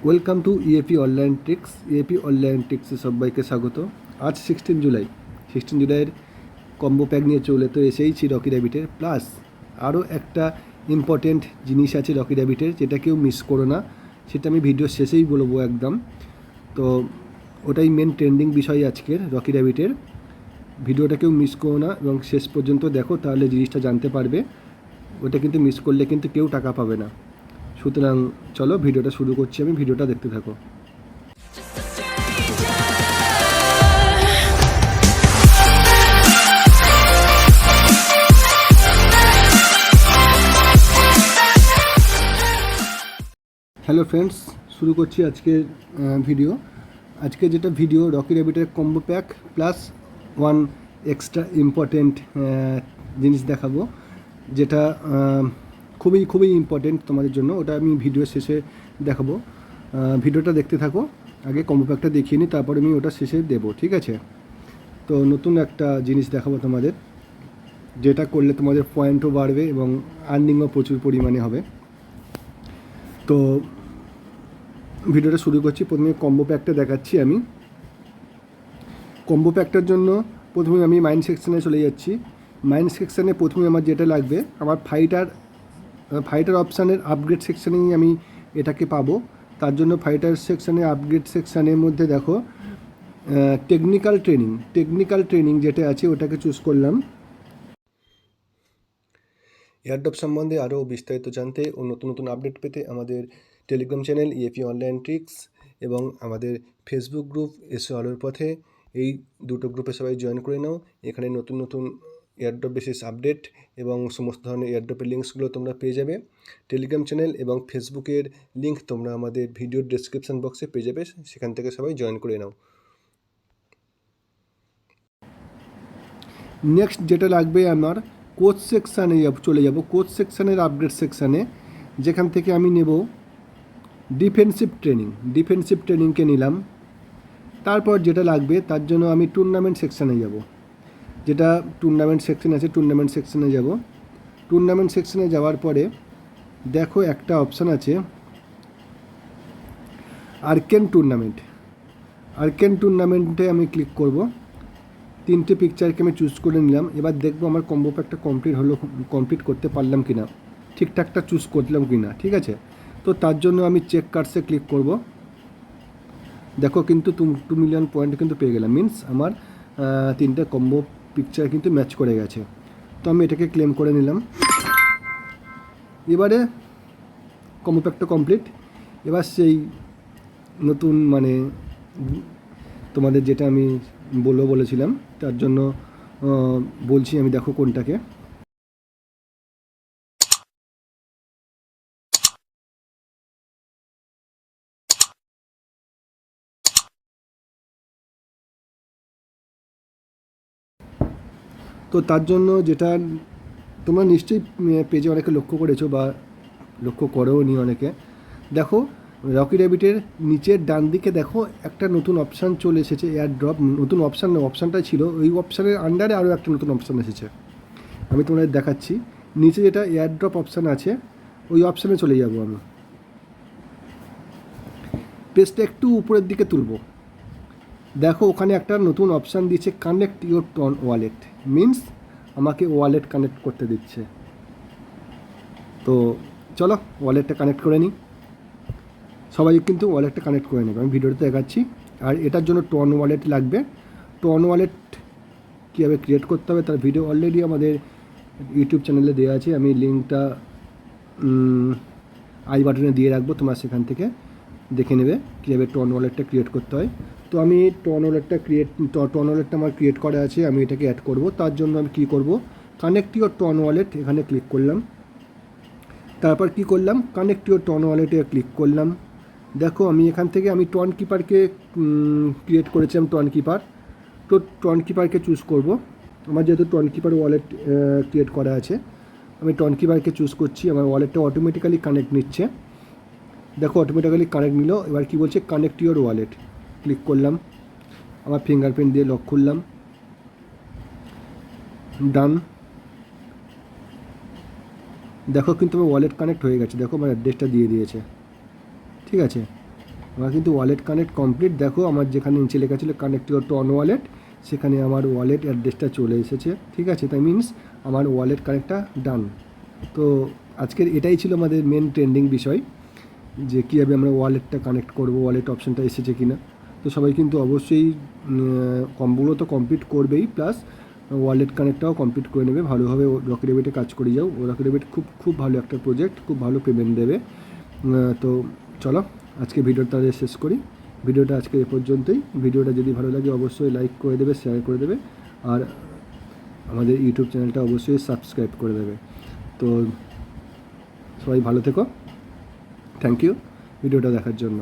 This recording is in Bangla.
Welcome to EAP online tricks. EAP online ট্রিক্সে সবাইকে স্বাগত। আজ 16 জুলাইয়ের কম্বো প্যাক নিয়ে চলে তো এসেইছি রকি র্যাবিটের। প্লাস আরও একটা ইম্পর্টেন্ট জিনিস আছে রকি র্যাবিটের, যেটা কেউ মিস করো না, সেটা আমি ভিডিও শেষেই বলবো একদম। তো ওটাই মেন ট্রেন্ডিং বিষয় আজকের রকি র্যাবিটের। ভিডিওটা কেউ মিস করো না এবং শেষ পর্যন্ত দেখো, তাহলে জিনিসটা জানতে পারবে। ওটা কিন্তু মিস করলে কিন্তু কেউ টাকা পাবে না। সুতরাং চলো ভিডিওটা শুরু করছি, আমি ভিডিওটা দেখতে থাকো। হ্যালো ফ্রেন্ডস, শুরু করছি আজকের ভিডিও। আজকে যেটা ভিডিও রকি র্যাবিটের combo pack plus one extra important জিনিস দেখাবো, যেটা খুবই ইম্পর্টেন্ট তোমাদের জন্য। ওটা আমি ভিডিও শেষে দেখাবো। ভিডিওটা দেখতে থাকো, আগে কম্বো প্যাকটা দেখিয়ে নিই, তারপরে আমি ওটা শেষে দেবো, ঠিক আছে? তো নতুন একটা জিনিস দেখাবো তোমাদের, যেটা করলে তোমাদের পয়েন্টও বাড়বে এবং আর্নিংও প্রচুর পরিমাণে হবে। তো ভিডিওটা শুরু করছি। প্রথমে কম্বো প্যাকটা দেখাচ্ছি আমি। কম্বো প্যাকটার জন্য প্রথমে আমি মাইন্ড সেকশানে চলে যাচ্ছি। মাইন্ড সেকশানে প্রথমে আমার যেটা লাগবে, আমার ফাইটার অপশানের আপগ্রেড সেকশানেই আমি এটাকে পাবো। তার জন্য ফাইটার সেকশানে আপগ্রেড সেকশানের মধ্যে দেখো টেকনিক্যাল ট্রেনিং যেটা আছে ওটাকে চুজ করলাম। এয়ারড্রপ সম্বন্ধে আরও বিস্তারিত জানতে ও নতুন আপডেট পেতে আমাদের Telegram channel EAP online tricks এবং আমাদের ফেসবুক গ্রুপ এসো আলোর পথে, এই দুটো গ্রুপে সবাই জয়েন করে নাও। এখানে নতুন এয়ারড্রপ বেসিস আপডেট এবং সমস্ত ধরনের এয়ারড্রপের লিঙ্কসগুলো তোমরা পেয়ে যাবে। টেলিগ্রাম চ্যানেল এবং ফেসবুকের লিঙ্ক তোমরা আমাদের ভিডিওর ডেসক্রিপশান বক্সে পেয়ে যাবে, সেখান থেকে সবাই জয়েন করে নাও। নেক্সট যেটা লাগবে, আমার কোচ সেকশানে চলে যাব। কোচ সেকশানের আপডেট সেকশানে, যেখান থেকে আমি নেব ডিফেন্সিভ ট্রেনিংকে নিলাম। তারপর যেটা লাগবে, তার জন্য আমি টুর্নামেন্ট সেকশানে যাব। যেটা টুর্নামেন্ট সেকশান আছে, টুর্নামেন্ট সেকশানে যাব। টুর্নামেন্ট সেকশানে যাওয়ার পরে দেখো একটা অপশান আছে আর্কেন টুর্নামেন্টে আমি ক্লিক করব। 3টে পিকচারকে আমি চুজ করে নিলাম। এবার দেখবো আমার কম্বো প্যাকটা কমপ্লিট করতে পারলাম কি না, ঠিকঠাকটা চুজ করলাম কি না, ঠিক আছে? তো তার জন্য আমি চেক কার্ডসে ক্লিক করব। দেখো কিন্তু 2 মিলিয়ন পয়েন্ট কিন্তু পেয়ে গেলাম, মিনস আমার 3টে কম্বো পিকচার কিন্তু ম্যাচ করে গেছে। তো আমি এটাকে ক্লেম করে নিলাম। এবারে কম্বো প্যাকটা কমপ্লিট। এবার সেই নতুন তোমাদের যেটা আমি বলেছিলাম, তার জন্য বলছি আমি, দেখো কোনটাকে। তো তার জন্য যেটা তোমরা নিশ্চয়ই পেজে অনেকে লক্ষ্য করেছো বা লক্ষ্য করেও নি অনেকে, দেখো রকি র্যাবিটের নিচের ডান দিকে দেখো একটা নতুন অপশান চলে এসেছে, এয়ারড্রপ। নতুন অপশানটা ছিল, ওই অপশানের আন্ডারে আরও একটা নতুন অপশান এসেছে। আমি তোমাদের দেখাচ্ছি। নিচে যেটা এয়ারড্রপ অপশান আছে, ওই অপশানে চলে যাব আমি। পেজটা একটু উপরের দিকে তুলব। দেখো ওখানে একটা নতুন অপশান দিচ্ছে, connect your TON wallet, means আমাকে ওয়ালেট কানেক্ট করতে দিচ্ছে। তো চলো ওয়ালেটটা কানেক্ট করে নিই। সবাই কিন্তু ওয়ালেটটা কানেক্ট করে নেবে, আমি ভিডিওতে দেখাচ্ছি। আর এটার জন্য টন ওয়ালেট লাগবে। টন ওয়ালেট কীভাবে ক্রিয়েট করতে হবে তার ভিডিও অলরেডি আমাদের ইউটিউব চ্যানেলে দেওয়া আছে। আমি লিঙ্কটা আই বাটনে দিয়ে রাখবো, তোমরা সেখান থেকে দেখে নেবে কীভাবে টন ওয়ালেটটা ক্রিয়েট করতে হয়। তো আমি টন ওয়ালেটটা আমার ক্রিয়েট করা আছে, আমি এটাকে অ্যাড করব। তার জন্য আমি কী করব, কানেক্ট ইউর টন ওয়ালেট এখানে ক্লিক করলাম। তারপর কি করলাম, কানেক্ট ইউর টন ওয়ালেটে ক্লিক করলাম। দেখো আমি এখান থেকে আমি টন কিপারকে ক্রিয়েট করেছিলাম, টন কিপার। তো টন কিপারকে চুজ করব। আমার যেহেতু টন কিপার ওয়ালেট ক্রিয়েট করা আছে, আমি টন কিপারকে চুজ করছি। আমার ওয়ালেটটা অটোমেটিক্যালি কানেক্ট নিচ্ছে। দেখো অটোমেটিক্যালি কানেক্ট নিল। এবার কি বলছে, কানেক্ট ইউর ওয়ালেট, ক্লিক করলাম। আমার ফিঙ্গারপ্রিন্ট দিয়ে লক করলাম, ডান। দেখো কিন্তু আমার ওয়ালেট কানেক্ট হয়ে গেছে। দেখো আমার অ্যাড্রেসটা দিয়ে দিয়েছে, ঠিক আছে? আমার কিন্তু ওয়ালেট কানেক্ট কমপ্লিট। দেখো আমার যেখানে নিচে লেখা ছিল কানেক্ট ইউর টন ওয়ালেট, সেখানে আমার ওয়ালেট অ্যাড্রেসটা চলে এসেছে। ঠিক আছে, তাই মিনস আমার ওয়ালেট কানেক্টটা ডান। তো আজকের এটাই ছিল আমাদের মেন ট্রেন্ডিং বিষয়, যে কীভাবে আমরা ওয়ালেটটা কানেক্ট করবো, ওয়ালেট অপশানটা এসেছে কি না। তো সবাই কিন্তু অবশ্যই কমগুলো তো কমপ্লিট করবেই, প্লাস ওয়ালেট কানেক্টটাও কমপ্লিট করে নেবে ভালোভাবে। রকেট রেবিটে কাজ করে যাও, রকেট রেবিট খুব খুব ভালো একটা প্রজেক্ট, খুব ভালো পেমেন্ট দেবে। তো চলো আজকে ভিডিওটা শেষ করি। ভিডিওটা আজকে এ পর্যন্তই। ভিডিওটা যদি ভালো লাগে অবশ্যই লাইক করে দেবে, শেয়ার করে দেবে, আর আমাদের ইউটিউব চ্যানেলটা অবশ্যই সাবস্ক্রাইব করে দেবে। তো সবাই ভালো থেকো, থ্যাংক ইউ ভিডিওটা দেখার জন্য।